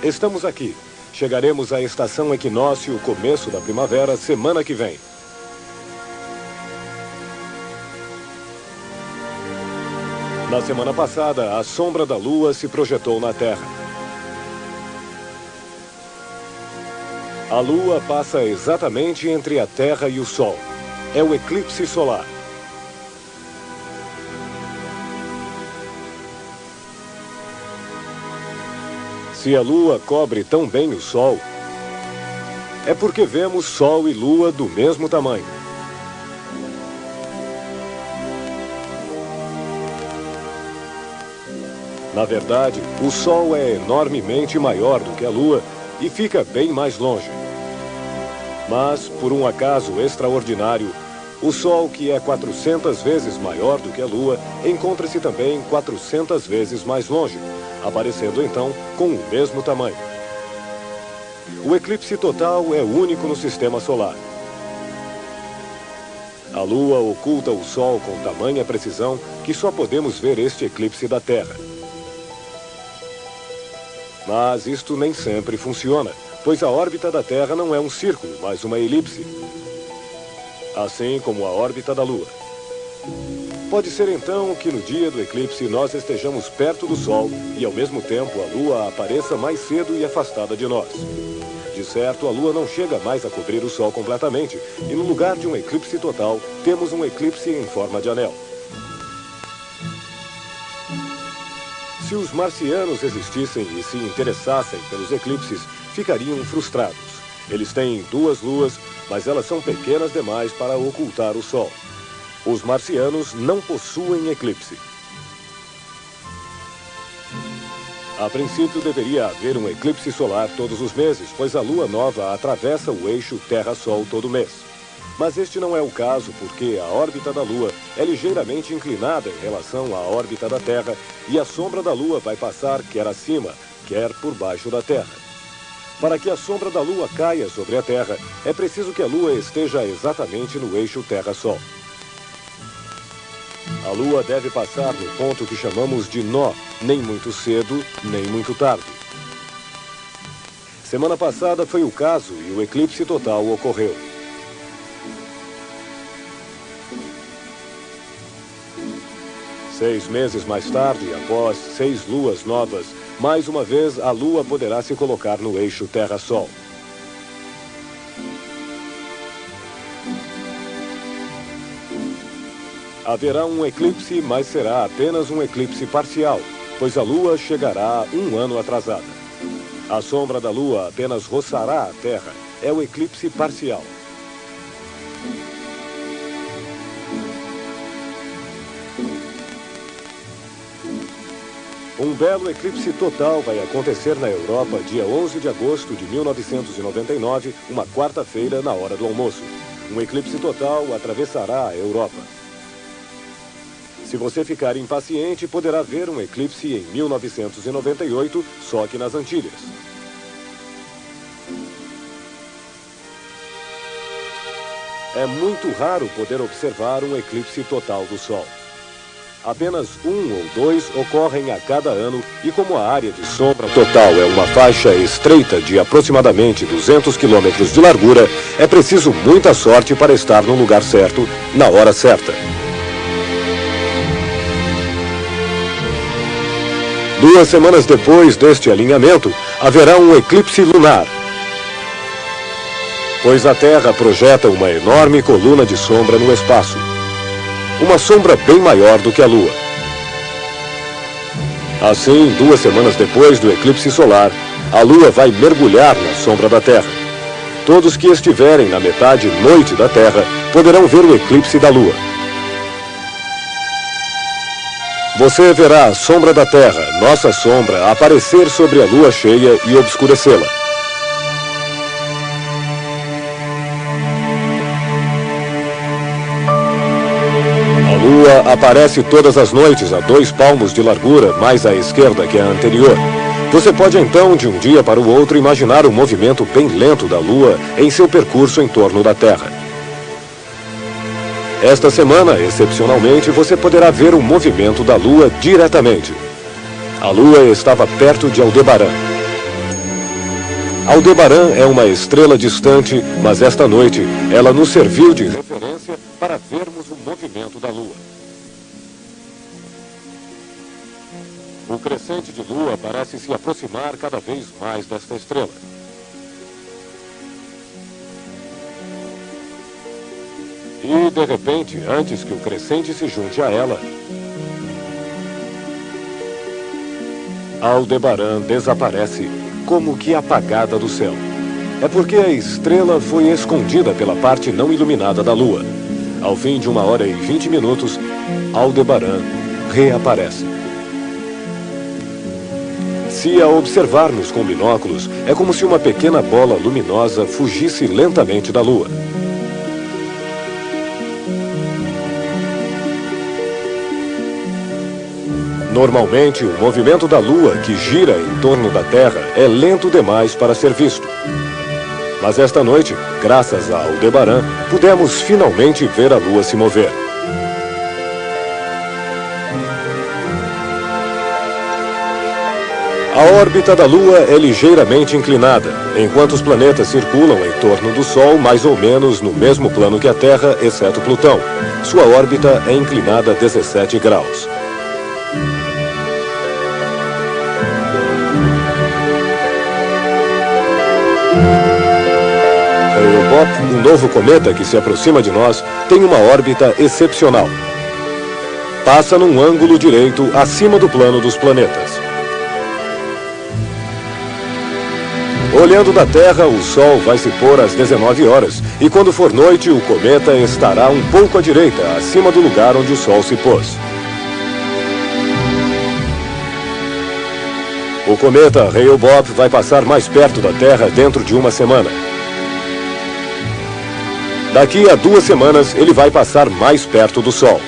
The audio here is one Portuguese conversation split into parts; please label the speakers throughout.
Speaker 1: Estamos aqui. Chegaremos à estação equinócio, começo da primavera, semana que vem. Na semana passada, a sombra da Lua se projetou na Terra. A Lua passa exatamente entre a Terra e o Sol. É o eclipse solar. Se a Lua cobre tão bem o Sol, é porque vemos Sol e Lua do mesmo tamanho. Na verdade, o Sol é enormemente maior do que a Lua e fica bem mais longe. Mas, por um acaso extraordinário, o Sol, que é 400 vezes maior do que a Lua, encontra-se também 400 vezes mais longe, aparecendo então com o mesmo tamanho. O eclipse total é único no sistema solar. A Lua oculta o Sol com tamanha precisão que só podemos ver este eclipse da Terra. Mas isto nem sempre funciona, pois a órbita da Terra não é um círculo, mas uma elipse. Assim como a órbita da Lua. Pode ser então que no dia do eclipse nós estejamos perto do Sol e ao mesmo tempo a Lua apareça mais cedo e afastada de nós. De certo, a Lua não chega mais a cobrir o Sol completamente e no lugar de um eclipse total, temos um eclipse em forma de anel. Se os marcianos existissem e se interessassem pelos eclipses, ficariam frustrados. Eles têm 2 luas, mas elas são pequenas demais para ocultar o Sol. Os marcianos não possuem eclipse. A princípio deveria haver um eclipse solar todos os meses, pois a Lua nova atravessa o eixo Terra-Sol todo mês. Mas este não é o caso porque a órbita da Lua é ligeiramente inclinada em relação à órbita da Terra e a sombra da Lua vai passar quer acima, quer por baixo da Terra. Para que a sombra da Lua caia sobre a Terra, é preciso que a Lua esteja exatamente no eixo Terra-Sol. A Lua deve passar no ponto que chamamos de nó, nem muito cedo, nem muito tarde. Semana passada foi o caso e o eclipse total ocorreu. Seis meses mais tarde, após 6 luas novas, mais uma vez a Lua poderá se colocar no eixo Terra-Sol. Haverá um eclipse, mas será apenas um eclipse parcial, pois a Lua chegará 1 ano atrasada. A sombra da Lua apenas roçará a Terra. É o eclipse parcial. Um belo eclipse total vai acontecer na Europa dia 11 de agosto de 1999, uma quarta-feira, na hora do almoço. Um eclipse total atravessará a Europa. Se você ficar impaciente, poderá ver um eclipse em 1998, só que nas Antilhas. É muito raro poder observar um eclipse total do Sol. Apenas 1 ou 2 ocorrem a cada ano e como a área de sombra total é uma faixa estreita de aproximadamente 200 quilômetros de largura, é preciso muita sorte para estar no lugar certo, na hora certa. 2 semanas depois deste alinhamento, haverá um eclipse lunar, pois a Terra projeta uma enorme coluna de sombra no espaço. Uma sombra bem maior do que a Lua. Assim, 2 semanas depois do eclipse solar, a Lua vai mergulhar na sombra da Terra. Todos que estiverem na metade noite da Terra poderão ver o eclipse da Lua. Você verá a sombra da Terra, nossa sombra, aparecer sobre a Lua cheia e obscurecê-la. A Lua aparece todas as noites a 2 palmos de largura, mais à esquerda que a anterior. Você pode então, de um dia para o outro, imaginar o movimento bem lento da Lua em seu percurso em torno da Terra. Esta semana, excepcionalmente, você poderá ver o movimento da Lua diretamente. A Lua estava perto de Aldebaran. Aldebaran é uma estrela distante, mas esta noite ela nos serviu de referência para vermos o movimento da Lua. O crescente de Lua parece se aproximar cada vez mais desta estrela. E, de repente, antes que o crescente se junte a ela, Aldebaran desaparece como que apagada do céu. É porque a estrela foi escondida pela parte não iluminada da Lua. Ao fim de 1h e 20 minutos, Aldebaran reaparece. Se a observarmos com binóculos, é como se uma pequena bola luminosa fugisse lentamente da Lua. Normalmente, o movimento da Lua, que gira em torno da Terra, é lento demais para ser visto. Mas esta noite, graças a Aldebaran, pudemos finalmente ver a Lua se mover. A órbita da Lua é ligeiramente inclinada, enquanto os planetas circulam em torno do Sol mais ou menos no mesmo plano que a Terra, exceto Plutão. Sua órbita é inclinada 17 graus. O novo cometa que se aproxima de nós tem uma órbita excepcional. Passa num ângulo direito acima do plano dos planetas. Olhando da Terra, o Sol vai se pôr às 19 horas e quando for noite, o cometa estará um pouco à direita, acima do lugar onde o Sol se pôs. O cometa Hale-Bopp vai passar mais perto da Terra dentro de 1 semana. Daqui a 2 semanas, ele vai passar mais perto do Sol.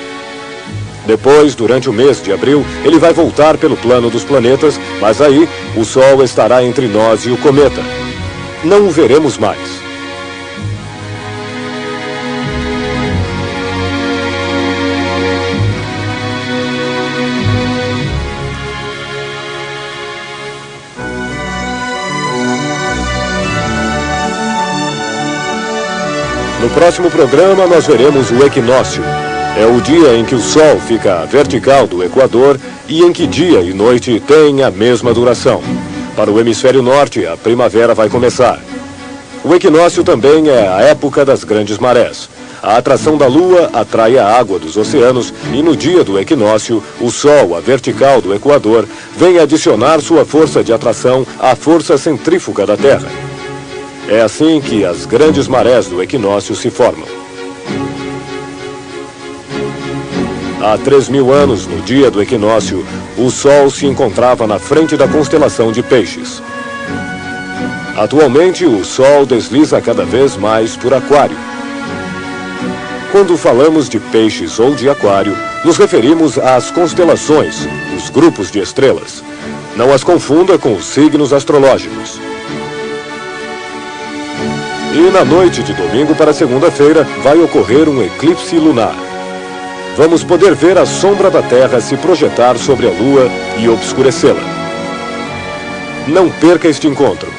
Speaker 1: Depois, durante o mês de abril, ele vai voltar pelo plano dos planetas, mas aí o Sol estará entre nós e o cometa. Não o veremos mais. No próximo programa, nós veremos o equinócio. É o dia em que o Sol fica vertical do Equador e em que dia e noite têm a mesma duração. Para o hemisfério norte, a primavera vai começar. O equinócio também é a época das grandes marés. A atração da Lua atrai a água dos oceanos e no dia do equinócio, o Sol, a vertical do Equador, vem adicionar sua força de atração à força centrífuga da Terra. É assim que as grandes marés do equinócio se formam. Há 3.000 anos, no dia do equinócio, o Sol se encontrava na frente da constelação de Peixes. Atualmente, o Sol desliza cada vez mais por Aquário. Quando falamos de Peixes ou de Aquário, nos referimos às constelações, os grupos de estrelas. Não as confunda com os signos astrológicos. E na noite de domingo para segunda-feira vai ocorrer um eclipse lunar. Vamos poder ver a sombra da Terra se projetar sobre a Lua e obscurecê-la. Não perca este encontro.